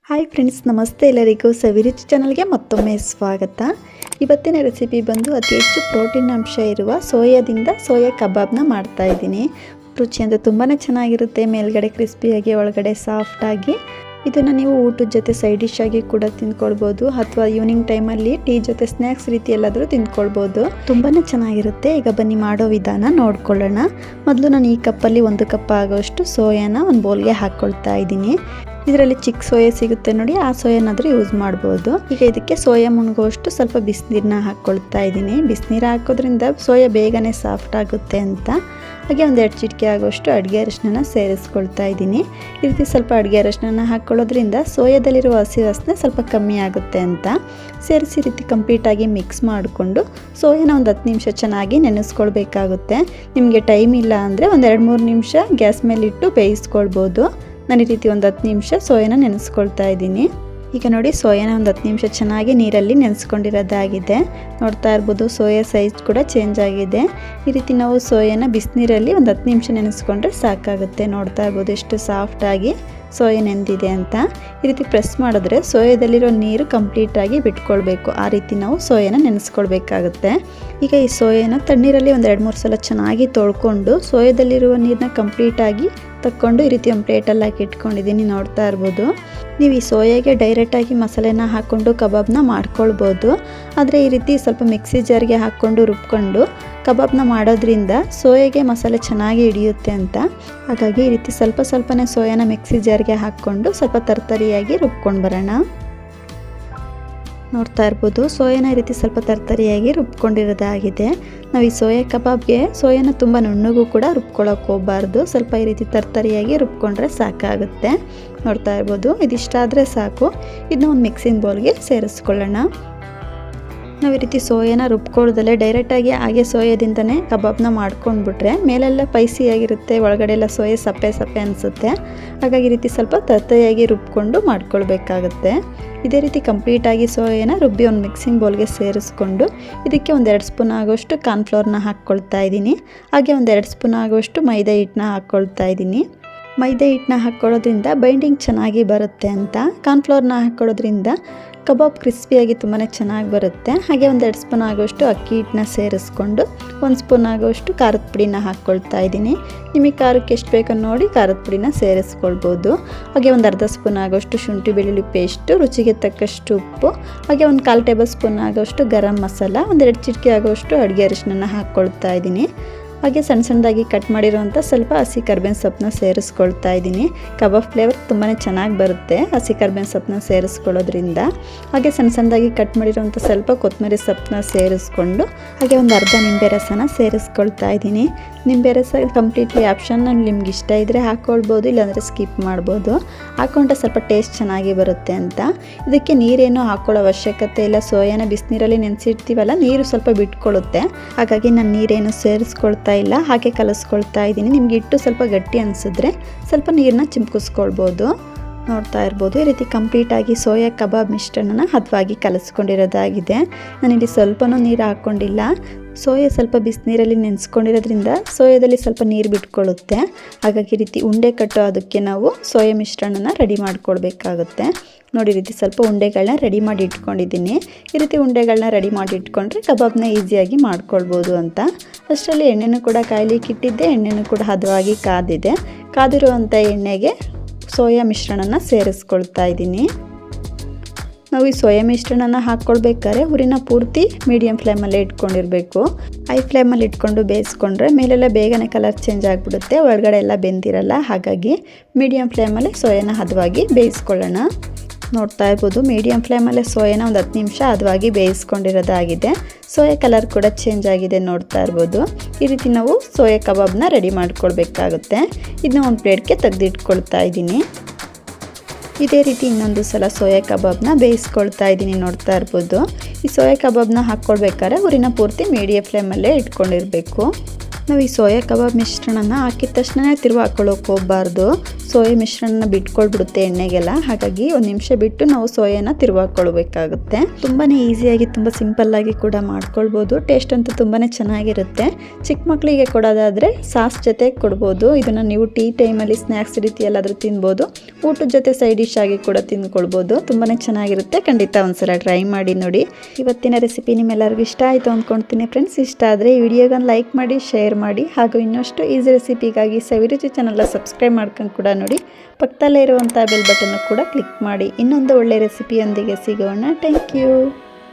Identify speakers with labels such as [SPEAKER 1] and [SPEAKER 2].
[SPEAKER 1] Hi friends, ನಮಸ್ತೆ ಎಲ್ಲರಿಗೂ. ಸವಿರುಚಿ ಚಾನಲ್ಗೆ ಮತ್ತೊಮ್ಮೆ ಸ್ವಾಗತ. ಇವತ್ತಿನ ರೆಸಿಪಿ ಬಂದು ಅತಿ ಹೆಚ್ಚು ಪ್ರೋಟೀನ್ ಅಂಶ ಇರುವ ಸೋಯಾದಿಂದ ಸೋಯಾ ಕಬಾಬ್ನ ಮಾಡ್ತಾಯಿದ್ದೀನಿ. ರುಚಿ ಅಂದರೆ ತುಂಬಾ ಚೆನ್ನಾಗಿರುತ್ತೆ. ಮೇಲ್ಗಡೆ ಕ್ರಿಸ್ಪಿಯಾಗಿ, ಒಳಗಡೆ ಸಾಫ್ಟಾಗಿ. ಇದನ್ನು ನೀವು ಊಟದ ಜೊತೆ ಸೈಡ್ ಡಿಶ್ ಆಗಿ ಕೂಡ ತಿಂದ್ಕೊಳ್ಬೋದು, ಅಥವಾ ಈವ್ನಿಂಗ್ ಟೈಮಲ್ಲಿ ಟೀ ಜೊತೆ ಸ್ನ್ಯಾಕ್ಸ್ ರೀತಿ ಎಲ್ಲಾದರೂ ತಿಂದ್ಕೊಳ್ಬೋದು. ತುಂಬಾ ಚೆನ್ನಾಗಿರುತ್ತೆ. ಈಗ ಬನ್ನಿ ಮಾಡೋ ವಿಧಾನ ನೋಡ್ಕೊಳ್ಳೋಣ. ಮೊದಲು ನಾನು ಈ ಕಪ್ಪಲ್ಲಿ 1 ಕಪ್ ಆಗೋಷ್ಟು ಸೋಯಾನ ಒಂದು ಬೌಲ್ಗೆ ಹಾಕ್ಕೊಳ್ತಾ ಇದ್ದೀನಿ. ಇದರಲ್ಲಿ ಚಿಕ್ಕ ಸೋಯಾ ಸಿಗುತ್ತೆ ನೋಡಿ, ಆ ಸೋಯಾನಾದರೂ ಯೂಸ್ ಮಾಡ್ಬೋದು. ಈಗ ಇದಕ್ಕೆ ಸೋಯಾ ಮುಳುಗುವಷ್ಟು ಸ್ವಲ್ಪ ಬಿಸಿನೀರನ್ನ ಹಾಕ್ಕೊಳ್ತಾ ಇದ್ದೀನಿ. ಬಿಸಿನೀರು ಹಾಕೋದ್ರಿಂದ ಸೋಯಾ ಬೇಗನೆ ಸಾಫ್ಟ್ ಆಗುತ್ತೆ ಅಂತ. ಹಾಗೆ 1-2 ಚಿಟಿಕೆ ಆಗೋಷ್ಟು ಅಡುಗೆ ಅರಿಶಿನ ಸೇರಿಸ್ಕೊಳ್ತಾ ಇದ್ದೀನಿ. ಈ ರೀತಿ ಸ್ವಲ್ಪ ಅಡುಗೆ ಅರಿಶಿನ ಹಾಕ್ಕೊಳ್ಳೋದ್ರಿಂದ ಸೋಯಾದಲ್ಲಿರುವ ಹಸಿ ವಾಸನೆ ಸ್ವಲ್ಪ ಕಮ್ಮಿ ಆಗುತ್ತೆ ಅಂತ. ಸೇರಿಸಿ ರೀತಿ ಕಂಪ್ಲೀಟಾಗಿ ಮಿಕ್ಸ್ ಮಾಡಿಕೊಂಡು ಸೋಯಾನ ಒಂದು 10 ನಿಮಿಷ ಚೆನ್ನಾಗಿ ನೆನೆಸ್ಕೊಳ್ಬೇಕಾಗುತ್ತೆ. ನಿಮಗೆ ಟೈಮ್ ಇಲ್ಲ ಅಂದರೆ 1-2-3 ನಿಮಿಷ ಗ್ಯಾಸ್ ಮೇಲಿಟ್ಟು ಬೇಯಿಸ್ಕೊಳ್ಬೋದು. ನಾನು ಈ ರೀತಿ ಒಂದು 10 ನಿಮಿಷ ಸೋಯಾನ ನೆನೆಸ್ಕೊಳ್ತಾ ಇದ್ದೀನಿ. ಈಗ ನೋಡಿ, ಸೋಯಾನ ಒಂದು 10 ನಿಮಿಷ ಚೆನ್ನಾಗಿ ನೀರಲ್ಲಿ ನೆನೆಸ್ಕೊಂಡಿರೋದಾಗಿದೆ. ನೋಡ್ತಾ ಇರ್ಬೋದು, ಸೋಯಾ ಸೈಜ್ ಕೂಡ ಚೇಂಜ್ ಆಗಿದೆ. ಈ ರೀತಿ ನಾವು ಸೋಯಾನ ಬಿಸಿನೀರಲ್ಲಿ ಒಂದು 10 ನಿಮಿಷ ನೆನೆಸ್ಕೊಂಡ್ರೆ ಸಾಕಾಗುತ್ತೆ. ನೋಡ್ತಾ ಇರ್ಬೋದು ಎಷ್ಟು ಸಾಫ್ಟಾಗಿ ಸೋಯಾ ನೆಂದಿದೆ ಅಂತ. ಈ ರೀತಿ ಪ್ರೆಸ್ ಮಾಡಿದ್ರೆ ಸೋಯಾದಲ್ಲಿರೋ ನೀರು ಕಂಪ್ಲೀಟಾಗಿ ಬಿಟ್ಕೊಳ್ಬೇಕು. ಆ ರೀತಿ ನಾವು ಸೋಯಾನ ನೆನೆಸ್ಕೊಳ್ಬೇಕಾಗುತ್ತೆ. ಈಗ ಈ ಸೋಯಾನ ತಣ್ಣೀರಲ್ಲಿ 1-2-3 ಸಲ ಚೆನ್ನಾಗಿ ತೊಳ್ಕೊಂಡು ಸೋಯಾದಲ್ಲಿರುವ ನೀರನ್ನ ಕಂಪ್ಲೀಟಾಗಿ ತಕ್ಕೊಂಡು ಈ ರೀತಿ ಒಂದು ಪ್ಲೇಟಲ್ಲಿ ಹಾಕಿ ಇಟ್ಕೊಂಡಿದ್ದೀನಿ. ನೋಡ್ತಾ ಇರ್ಬೋದು, ನೀವು ಈ ಸೋಯಾಗೆ ಡೈರೆಕ್ಟಾಗಿ ಮಸಾಲೆನ ಹಾಕ್ಕೊಂಡು ಕಬಾಬ್ನ ಮಾಡ್ಕೊಳ್ಬೋದು. ಆದರೆ ಈ ರೀತಿ ಸ್ವಲ್ಪ ಮಿಕ್ಸಿ ಜಾರ್ಗೆ ಹಾಕ್ಕೊಂಡು ರುಬ್ಕೊಂಡು ಕಬಾಬ್ನ ಮಾಡೋದ್ರಿಂದ ಸೋಯಾಗೆ ಮಸಾಲೆ ಚೆನ್ನಾಗಿ ಹಿಡಿಯುತ್ತೆ ಅಂತ. ಹಾಗಾಗಿ ಈ ರೀತಿ ಸ್ವಲ್ಪ ಸ್ವಲ್ಪನೇ ಸೋಯಾನ ಮಿಕ್ಸಿ ಜಾರ್ಗೆ ಹಾಕ್ಕೊಂಡು ಸ್ವಲ್ಪ ತರ್ತರಿಯಾಗಿ ರುಬ್ಕೊಂಡು ಬರೋಣ. ನೋಡ್ತಾ ಇರ್ಬೋದು, ಸೋಯಾನ ಈ ರೀತಿ ಸ್ವಲ್ಪ ತರ್ತರಿಯಾಗಿ ರುಬ್ಕೊಂಡಿರೋದಾಗಿದೆ. ನಾವು ಈ ಸೋಯಾ ಕಬಾಬ್ಗೆ ಸೋಯಾನ ತುಂಬ ನುಣ್ಣಗೂ ಕೂಡ ರುಬ್ಕೊಳ್ಳೋಕೆ ಹೋಗಬಾರ್ದು. ಸ್ವಲ್ಪ ಈ ರೀತಿ ತರ್ತರಿಯಾಗಿ ರುಬ್ಕೊಂಡ್ರೆ ಸಾಕಾಗುತ್ತೆ. ನೋಡ್ತಾ ಇರ್ಬೋದು, ಇದಿಷ್ಟಾದರೆ ಸಾಕು. ಇದನ್ನ ಒಂದು ಮಿಕ್ಸಿಂಗ್ ಬೌಲ್ಗೆ ಸೇರಿಸ್ಕೊಳ್ಳೋಣ. ನಾವು ಈ ರೀತಿ ಸೋಯಾನ ರುಬ್ಕೊಳ್ಳೋದಲ್ಲೇ ಡೈರೆಕ್ಟಾಗಿ ಹಾಗೆ ಸೋಯಾದಿಂದನೇ ಕಬಾಬ್ನ ಮಾಡ್ಕೊಂಡ್ಬಿಟ್ರೆ ಮೇಲೆಲ್ಲ ಸ್ಪೈಸಿಯಾಗಿರುತ್ತೆ, ಒಳಗಡೆ ಎಲ್ಲ ಸೋಯಾ ಸಪ್ಪೆ ಸಪ್ಪೆ ಅನಿಸುತ್ತೆ. ಹಾಗಾಗಿ ಈ ರೀತಿ ಸ್ವಲ್ಪ ತರ್ತರಿಯಾಗಿ ರುಬ್ಕೊಂಡು ಮಾಡ್ಕೊಳ್ಬೇಕಾಗುತ್ತೆ. ಇದೇ ರೀತಿ ಕಂಪ್ಲೀಟಾಗಿ ಸೋಯಾನ ರುಬ್ಬಿ ಒಂದು ಮಿಕ್ಸಿಂಗ್ ಬೌಲ್ಗೆ ಸೇರಿಸ್ಕೊಂಡು ಇದಕ್ಕೆ 1-2 ಸ್ಪೂನ್ ಆಗೋಷ್ಟು ಕಾರ್ನ್ಫ್ಲೋರ್ನ ಹಾಕ್ಕೊಳ್ತಾ ಇದ್ದೀನಿ. ಹಾಗೆ 1-2 ಸ್ಪೂನ್ ಆಗೋಷ್ಟು ಮೈದಾ ಹಿಟ್ಟನ್ನ ಹಾಕ್ಕೊಳ್ತಾ ಇದ್ದೀನಿ. ಮೈದಾ ಹಿಟ್ಟನ್ನ ಹಾಕ್ಕೊಳ್ಳೋದ್ರಿಂದ ಬೈಂಡಿಂಗ್ ಚೆನ್ನಾಗಿ ಬರುತ್ತೆ ಅಂತ. ಕಾರ್ನ್ಫ್ಲೋರ್ನ ಹಾಕ್ಕೊಳ್ಳೋದ್ರಿಂದ ಕಬಾಬ್ ಕ್ರಿಸ್ಪಿಯಾಗಿ ತುಂಬಾ ಚೆನ್ನಾಗಿ ಬರುತ್ತೆ. ಹಾಗೆ 1-2 ಸ್ಪೂನ್ ಆಗೋಷ್ಟು ಅಕ್ಕಿ ಹಿಟ್ಟನ್ನ ಸೇರಿಸ್ಕೊಂಡು 1 ಸ್ಪೂನ್ ಆಗೋಷ್ಟು ಖಾರದ ಪುಡಿನ ಹಾಕ್ಕೊಳ್ತಾ ಇದ್ದೀನಿ. ನಿಮಗೆ ಖಾರಕ್ಕೆ ಎಷ್ಟು ಬೇಕೋ ನೋಡಿ ಖಾರದ ಪುಡಿನ ಸೇರಿಸ್ಕೊಳ್ಬೋದು. ಹಾಗೆ 1/2 ಸ್ಪೂನ್ ಆಗೋಷ್ಟು ಶುಂಠಿ ಬೆಳ್ಳುಳ್ಳಿ ಪೇಸ್ಟು, ರುಚಿಗೆ ತಕ್ಕಷ್ಟು ಉಪ್ಪು, ಹಾಗೆ 1/4 ಟೇಬಲ್ ಸ್ಪೂನ್ ಆಗೋಷ್ಟು ಗರಂ ಮಸಾಲ, 1-2 ಚಿಟಿಕೆ ಆಗೋಷ್ಟು ಅಡುಗೆ ಅರಿಶಿನ ಹಾಕ್ಕೊಳ್ತಾ ಇದ್ದೀನಿ. ಹಾಗೆ ಸಣ್ಣದಾಗಿ ಕಟ್ ಮಾಡಿರೋಂಥ ಸ್ವಲ್ಪ ಹಸಿ ಕರ್ಬೇವಿನ ಸೊಪ್ಪನ್ನ ಸೇರಿಸ್ಕೊಳ್ತಾ ಇದ್ದೀನಿ. ಕಬಾಬ್ ಫ್ಲೇವರ್ ತುಂಬಾ ಚೆನ್ನಾಗಿ ಬರುತ್ತೆ ಹಸಿ ಕರ್ಬೇವಿನ ಸೊಪ್ಪನ್ನ ಸೇರಿಸ್ಕೊಳ್ಳೋದ್ರಿಂದ. ಹಾಗೆ ಸಣ್ಣದಾಗಿ ಕಟ್ ಮಾಡಿರೋಂಥ ಸ್ವಲ್ಪ ಕೊತ್ತಂಬರಿ ಸೊಪ್ಪನ್ನ ಸೇರಿಸ್ಕೊಂಡು ಹಾಗೆ 1/2 ನಿಂಬೆ ರಸನ ಸೇರಿಸ್ಕೊಳ್ತಾ ಇದ್ದೀನಿ. ನಿಂಬೆ ರಸ ಕಂಪ್ಲೀಟ್ಲಿ ಆಪ್ಷನ್, ನಿಮ್ಗೆ ಇಷ್ಟ ಇದ್ದರೆ ಹಾಕ್ಕೊಳ್ಬೋದು, ಇಲ್ಲಾಂದರೆ ಸ್ಕಿಪ್ ಮಾಡ್ಬೋದು. ಹಾಕ್ಕೊಂಡ್ರೆ ಸ್ವಲ್ಪ ಟೇಸ್ಟ್ ಚೆನ್ನಾಗಿ ಬರುತ್ತೆ ಅಂತ. ಇದಕ್ಕೆ ನೀರೇನು ಹಾಕ್ಕೊಳ್ಳೋ ಅವಶ್ಯಕತೆ ಇಲ್ಲ. ಸೋಯಾನ ಬಿಸಿನೀರಲ್ಲಿ ನೆನೆಸಿರ್ತೀವಲ್ಲ, ನೀರು ಸ್ವಲ್ಪ ಬಿಟ್ಕೊಳ್ಳುತ್ತೆ. ಹಾಗಾಗಿ ನಾನು ನೀರೇನು ಸೇರಿಸ್ಕೊಳ್ತಾ ಇಲ್ಲ, ಹಾಗೆ ಕಲಿಸ್ಕೊಳ್ತಾ ಇದ್ದೀನಿ. ನಿಮ್ಗೆ ಹಿಟ್ಟು ಸ್ವಲ್ಪ ಗಟ್ಟಿ ಅನಿಸಿದ್ರೆ ಸ್ವಲ್ಪ ನೀರನ್ನ ಚಿಮ್ಕಿಸ್ಕೊಳ್ಬೋದು. ನೋಡ್ತಾ ಇರ್ಬೋದು, ಈ ರೀತಿ ಕಂಪ್ಲೀಟಾಗಿ ಸೋಯಾ ಕಬಾಬ್ ಮಿಶ್ರಣನ ಹದವಾಗಿ ಕಲಿಸ್ಕೊಂಡಿರೋದಾಗಿದೆ. ನಾನಿಲ್ಲಿ ಸ್ವಲ್ಪನೂ ನೀರು ಹಾಕ್ಕೊಂಡಿಲ್ಲ. ಸೋಯಾ ಸ್ವಲ್ಪ ಬಿಸಿನೀರಲ್ಲಿ ನೆನೆಸ್ಕೊಂಡಿರೋದ್ರಿಂದ ಸೋಯಾದಲ್ಲಿ ಸ್ವಲ್ಪ ನೀರು ಬಿಟ್ಕೊಳ್ಳುತ್ತೆ. ಹಾಗಾಗಿ ಈ ರೀತಿ ಉಂಡೆ ಕಟ್ಟೋ ಅದಕ್ಕೆ ನಾವು ಸೋಯಾ ಮಿಶ್ರಣನ ರೆಡಿ ಮಾಡ್ಕೊಳ್ಬೇಕಾಗುತ್ತೆ. ನೋಡಿ, ಈ ರೀತಿ ಸ್ವಲ್ಪ ಉಂಡೆಗಳನ್ನ ರೆಡಿ ಮಾಡಿ ಇಟ್ಕೊಂಡಿದ್ದೀನಿ. ಈ ರೀತಿ ಉಂಡೆಗಳನ್ನ ರೆಡಿ ಮಾಡಿ ಇಟ್ಕೊಂಡ್ರೆ ಕಬಾಬ್ನ ಈಸಿಯಾಗಿ ಮಾಡ್ಕೊಳ್ಬೋದು ಅಂತ. ಅಷ್ಟರಲ್ಲಿ ಎಣ್ಣೆನೂ ಕೂಡ ಕಾಯ್ಲಿಕ್ಕೆ ಇಟ್ಟಿದ್ದೆ. ಎಣ್ಣೆನೂ ಕೂಡ ಹದವಾಗಿ ಕಾದಿದೆ. ಕಾದಿರುವಂಥ ಎಣ್ಣೆಗೆ ಸೋಯಾ ಮಿಶ್ರಣನ ಸೇರಿಸ್ಕೊಳ್ತಾ ಇದ್ದೀನಿ. ನಾವು ಈ ಸೋಯಾ ಮಿಶ್ರಣನ ಹಾಕ್ಕೊಳ್ಬೇಕಾದ್ರೆ ಉರಿನ ಪೂರ್ತಿ ಮೀಡಿಯಮ್ ಫ್ಲೇಮಲ್ಲೇ ಇಟ್ಕೊಂಡಿರಬೇಕು. ಹೈ ಫ್ಲೇಮಲ್ಲಿ ಇಟ್ಕೊಂಡು ಬೇಯಿಸ್ಕೊಂಡ್ರೆ ಮೇಲೆಲ್ಲ ಬೇಗನೆ ಕಲರ್ ಚೇಂಜ್ ಆಗಿಬಿಡುತ್ತೆ, ಒಳಗಡೆ ಎಲ್ಲ ಬೆಂದಿರಲ್ಲ. ಹಾಗಾಗಿ ಮೀಡಿಯಮ್ ಫ್ಲೇಮಲ್ಲಿ ಸೋಯಾನ ಹದವಾಗಿ ಬೇಯಿಸ್ಕೊಳ್ಳೋಣ. ನೋಡ್ತಾ ಇರ್ಬೋದು, ಮೀಡಿಯಮ್ ಫ್ಲೇಮಲ್ಲೇ ಸೋಯಾನ ಒಂದು 10 ನಿಮಿಷ ಹದವಾಗಿ ಬೇಯಿಸ್ಕೊಂಡಿರೋದಾಗಿದೆ. ಸೋಯಾ ಕಲರ್ ಕೂಡ ಚೇಂಜ್ ಆಗಿದೆ, ನೋಡ್ತಾ ಇರ್ಬೋದು. ಈ ರೀತಿ ನಾವು ಸೋಯಾ ಕಬಾಬ್ನ ರೆಡಿ ಮಾಡ್ಕೊಳ್ಬೇಕಾಗುತ್ತೆ. ಇದನ್ನ ಒಂದು ಪ್ಲೇಟ್ಗೆ ತೆಗೆದಿಟ್ಕೊಳ್ತಾ ಇದ್ದೀನಿ. ಇದೇ ರೀತಿ ಇನ್ನೊಂದು ಸಲ ಸೋಯಾ ಕಬಾಬ್ನ ಬೇಯಿಸ್ಕೊಳ್ತಾ ಇದ್ದೀನಿ. ನೋಡ್ತಾ ಇರ್ಬೋದು, ಈ ಸೋಯಾ ಕಬಾಬ್ನ ಹಾಕ್ಕೊಳ್ಬೇಕಾದ್ರೆ ಉರಿನ ಪೂರ್ತಿ ಮೀಡಿಯಮ್ ಫ್ಲೇಮಲ್ಲೇ ಇಟ್ಕೊಂಡಿರಬೇಕು. ನಾವು ಈ ಸೋಯಾ ಕಬಾಬ್ ಮಿಶ್ರಣನ ಹಾಕಿದ ತಕ್ಷಣ ತಿರುವು ಹಾಕ್ಕೊಳ್ಳೋಕೆ ಹೋಗಬಾರ್ದು. ಸೋಯಾ ಮಿಶ್ರಣನ ಬಿಟ್ಕೊಳ್ಬಿಡುತ್ತೆ ಎಣ್ಣೆಗೆಲ್ಲ. ಹಾಗಾಗಿ ಒಂದು ನಿಮಿಷ ಬಿಟ್ಟು ನಾವು ಸೋಯಾನ ತಿರುವು ಹಾಕ್ಕೊಳ್ಬೇಕಾಗುತ್ತೆ. ತುಂಬಾ ಈಸಿಯಾಗಿ ತುಂಬ ಸಿಂಪಲ್ಲಾಗಿ ಕೂಡ ಮಾಡ್ಕೊಳ್ಬೋದು. ಟೇಸ್ಟ್ ಅಂತೂ ತುಂಬಾ ಚೆನ್ನಾಗಿರುತ್ತೆ. ಚಿಕ್ಕ ಮಕ್ಕಳಿಗೆ ಕೊಡೋದಾದರೆ ಸಾಸ್ ಜೊತೆ ಕೊಡ್ಬೋದು. ಇದನ್ನು ನೀವು ಟೀ ಟೈಮಲ್ಲಿ ಸ್ನ್ಯಾಕ್ಸ್ ರೀತಿ ಎಲ್ಲಾದರೂ ತಿನ್ಬೋದು. ಊಟದ ಜೊತೆ ಸೈಡ್ ಡಿಶ್ ಆಗಿ ಕೂಡ ತಿಂದ್ಕೊಳ್ಬೋದು. ತುಂಬಾ ಚೆನ್ನಾಗಿರುತ್ತೆ. ಖಂಡಿತ ಒಂದ್ಸಲ ಟ್ರೈ ಮಾಡಿ ನೋಡಿ. ಇವತ್ತಿನ ರೆಸಿಪಿ ನಿಮ್ಮೆಲ್ಲರಿಗೂ ಇಷ್ಟ ಆಯಿತು ಅಂದ್ಕೊಳ್ತೀನಿ ಫ್ರೆಂಡ್ಸ್. ಇಷ್ಟ ಆದರೆ ಈ ವಿಡಿಯೋಗನ್ನು ಲೈಕ್ ಮಾಡಿ, ಶೇರ್ ಮಾಡಿ, ಹಾಗೂ ಇನ್ನಷ್ಟು ಈಸಿ ರೆಸಿಪಿಗಾಗಿ ಸವಿರುಚಿ ಚಾನಲ್ನ ಸಬ್ಸ್ಕ್ರೈಬ್ ಮಾಡ್ಕೊಂಡು ಕೂಡ ನೋಡಿ. ಪಕ್ಕದಲ್ಲೇ ಇರುವಂಥ ಬೆಲ್ ಬಟನ್ನು ಕೂಡ ಕ್ಲಿಕ್ ಮಾಡಿ. ಇನ್ನೊಂದು ಒಳ್ಳೆ ರೆಸಿಪಿಯೊಂದಿಗೆ ಸಿಗೋಣ. Thank you.